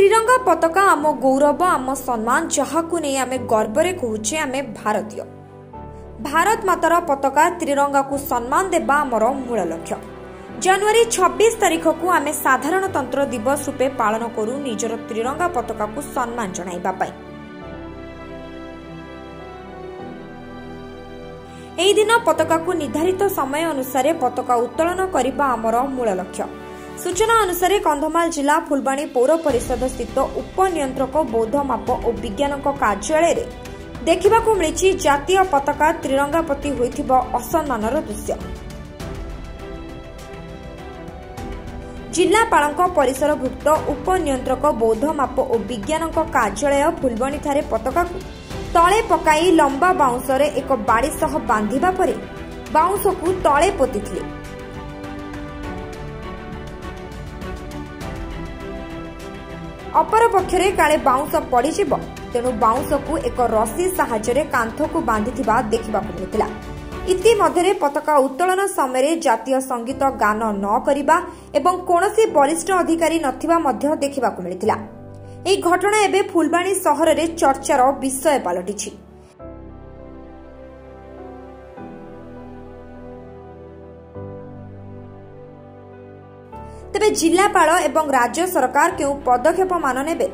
त्रिरंगा पताका आम गौरव आम सम्मान जहाकु नहीं आमे गर्वरे कहूचे आमे भारतीय। भारत मातार पताका त्रिरंगा को सम्मान देबा आमर मूल लक्ष्य। जनवरी 26 तारिख को आमे साधारणतंत्र दिवस रूपे पालन करू निजर त्रिरंगा पताका को सम्मान जणाइबा पाई। एही दिन पताका को निर्धारित समय अनुसार पताका उत्तोलन करबा आमर मूल लक्ष्य। सूचना अनुसार कंधमाल जिला फुलबाणी पौर परिषद स्थित उपनियंत्रक बौद्ध माप और विज्ञान कार्यालय देखा मिली जातीय पताका त्रिरंगा प्रति होइथिबा असम्मानर दृश्य। जिलापाल परिसरभुक्त उपनियंत्रक बौद्ध माप और विज्ञान कार्यालय फुलबाणी ठारे पताका को तले पकाई लंबा बाउंसरे एक बाड़ी सह बांधिबा परे बाउंस को तले पोतिथिले। अपर पक्षरे काले बाउंस पड़ीजिब तेणु बाउंस को एक रस्सी साहाय्य कांथ को बांधिथिबा देखिबाकु मिलिथिला। इतिमध्ये पताका उत्तोलन समय जातीय संगीत गान न करिबा एवं कौनसी वरिष्ठ अधिकारी नथिबा मध्य देखिबाकु मिलिथिला। एही घटना एबे फुलबाणी सहर रे चर्चार विषय पालटिछि। तेबे जिलापाल एवं राज्य सरकार केउ पदक्षेप मान नेबे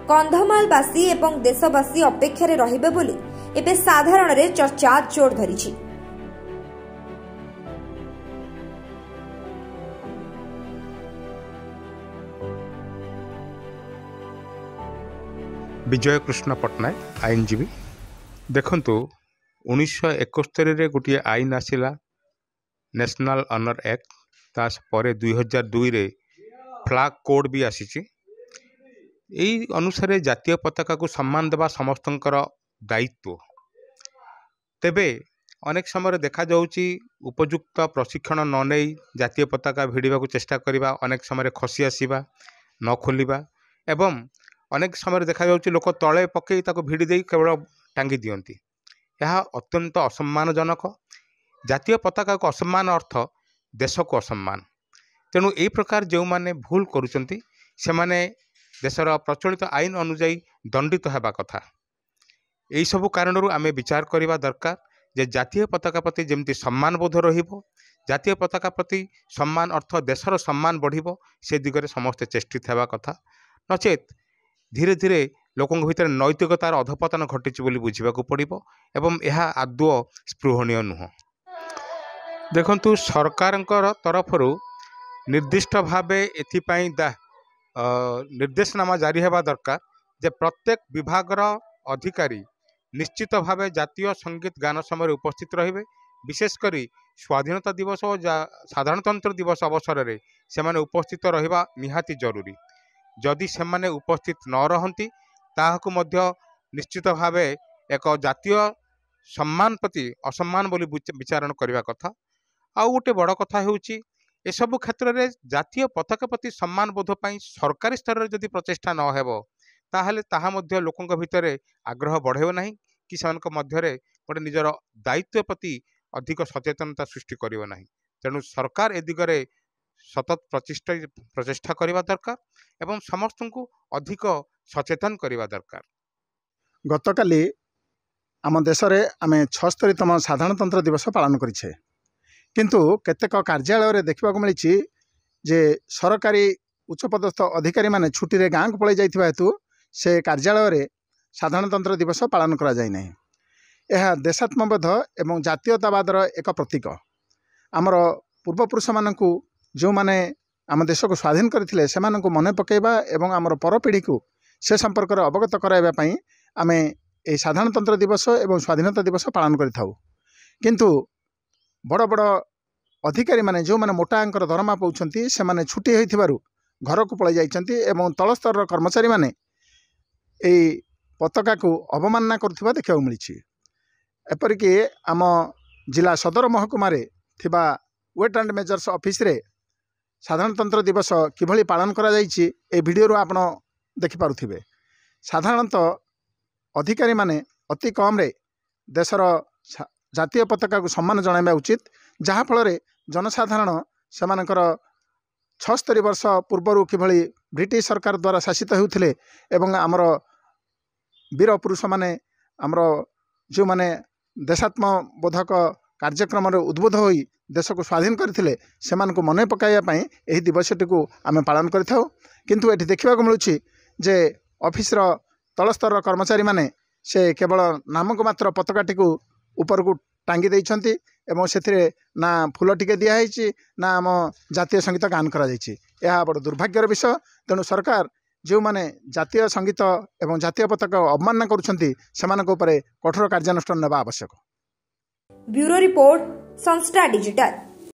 कंधमालवासी एवं देशवासी अपेक्षा रहिबे बोली एबे साधारण रे चर्चा जोर धरिछि। विजय कृष्ण पट्टनायक आईनजीवी देखंतु 1971 रे गोटे आईन आसिला नेशनल ऑनर एक्ट तास परे 2002 रे फ्लैग कोड भी आसीची। एई अनुसार जातीय पताका को सम्मान देवा समस्तंकर दायित्व। तेबे अनेक समय देखा जाउची उपयुक्त प्रशिक्षण न नै जातीय पताका भिड़िबा को चेष्टा करिबा, अनेक समय खसी आसीबा न खोलिबा एवं अनेक समय देखा जाउची लोक तले पकई ताको भिड़ी देई केवल टांगी दियंती। यह अत्यंत असम्मानजनक। जातीय पताका को असम्मान अर्थ देश को असम्मान। तेणु एई प्रकार जो माने भूल करुचंती से माने देशर प्रचलित आईन अनुजाई दंडित हेबा कथा। एई सबु कारणरू आमे विचार करिबा दरकार जे जातीय पताका प्रति जेमती सम्मान बोध रहिबो, जातीय पताका प्रति सम्मान अर्थ देशर सम्मान बढ़िबो, से दिगरे समस्त चेष्टित हेबा कथा। नचेत धीरे धीरे लोकों भितर नैतिकतार अधपतन घटी बोली बुझाक पड़ो एवं यह आदौ स्पृहणीय नुह। देखंतु सरकार तरफ निर्दिष्ट भावे एथिपाई निर्देशनामा जारी हेबा दरकार जे प्रत्येक विभागर अधिकारी निश्चित भावे जातीय संगीत गान समय उपस्थित रहिबे। विशेषकर स्वाधीनता दिवस और साधारणतंत्र दिवस अवसर में से उपस्थित रहिबा निहाती जरूरी। जदि से माने उपस्थित न रहंती ताहाकु मध्य निश्चित भावे एक जातीय सम्मान प्रति असम्मान बोली विचारण करने कथा। आउ गोटे बड़ कथा होउची एसबु क्षेत्र में जातीय पताका प्रति सम्मान बोध पाई सरकारी स्तर में जदि प्रचेषा न हेबो ताहले ताहा मध्य लोकंक भितर आग्रह बढ़ेबो नाही कि सेमानक मध्यरे गोटे निजर दायित्व प्रति अधिक सचेतनता सृष्टि करिबो नाही। तेणु सरकार ए दिगरे सतत प्रचेष्टा करने दरकार एवं समस्त को अधिक सचेतन करने दरकार। गतकाली आम देश में आम 76तम साधारणतंत्र दिवस पालन करिछे, किंतु केतेक कार्यालय देखा मिली जे सरकारी उच्चपदस्थ अधिकारी माने छुट्टी रे गाँव को पलि जाइथिबा हेतु से कार्यालय रे साधारणतंत्र दिवस पालन करा जाय नाही। यह देशात्मबोध एवं जातीयतावादर एक प्रतीक। आमर पूर्वपुरुष मानकु जो माने आम देश को स्वाधीन करथिले सेमानकु मने पकेबा एवं आमर परपीढ़ी को से संपर्क अवगत कराइबा पई आमे ए साधारणतंत्र दिवस एवं स्वाधीनता दिवस पालन करिथाउ। किंतु बड़ बड़ अधिकारी माने जो माने मोटा अंकर दरमा पाउछंती से माने छुट्टी होइथिबारु घर को पळै जाइछंती एवं तल स्तर कर्मचारी माने ए पताका को अवमानना करथिबा देखिबा मिलिछि। एपरिके आम जिला सदर महकुमा रे थिबा वेट एंड मेजर्स ऑफिस रे साधारणतंत्र दिवस किभली पालन करा जाइछि ए वीडियो रो आपण देखि पारुथिबे। साधारणतः अधिकारी माने अति कम रे देशर जातीय पताका को सम्मान जणाइबा उचित, जहाँ फल जनसाधारण सेमानकर 76 वर्ष पूर्वर किभली ब्रिटिश सरकार द्वारा शासित होउथिले एवं आमर वीर पुरुष माने आमर जो माने देशात्मबोधक कार्यक्रम उद्बोध होई देश को स्वाधीन करथिले सेमान को मन पकाइया पई एही दिवसटी को आमे पालन करिथाउ। किंतु एठी देखिबा को मिलुछि जे ऑफिस रो तलस्तर कर्मचारी माने से केवल नामक मात्र पताकाटी को ऊपर को टांगी देइछंती एवं सेथिरे ना फूल टिके दिया हैछि ना आम जातीय संगीत गान करा जायछि। यह बड़ दुर्भाग्यर विषय। तेणु सरकार जो माने जातीय संगीत एवं जातीय पताका अवमानना करुछंती सेमानक उपरे कठोर कार्यानुष्ठान नेबा आवश्यक। ब्यूरो रिपोर्ट संस्था डिजिटल।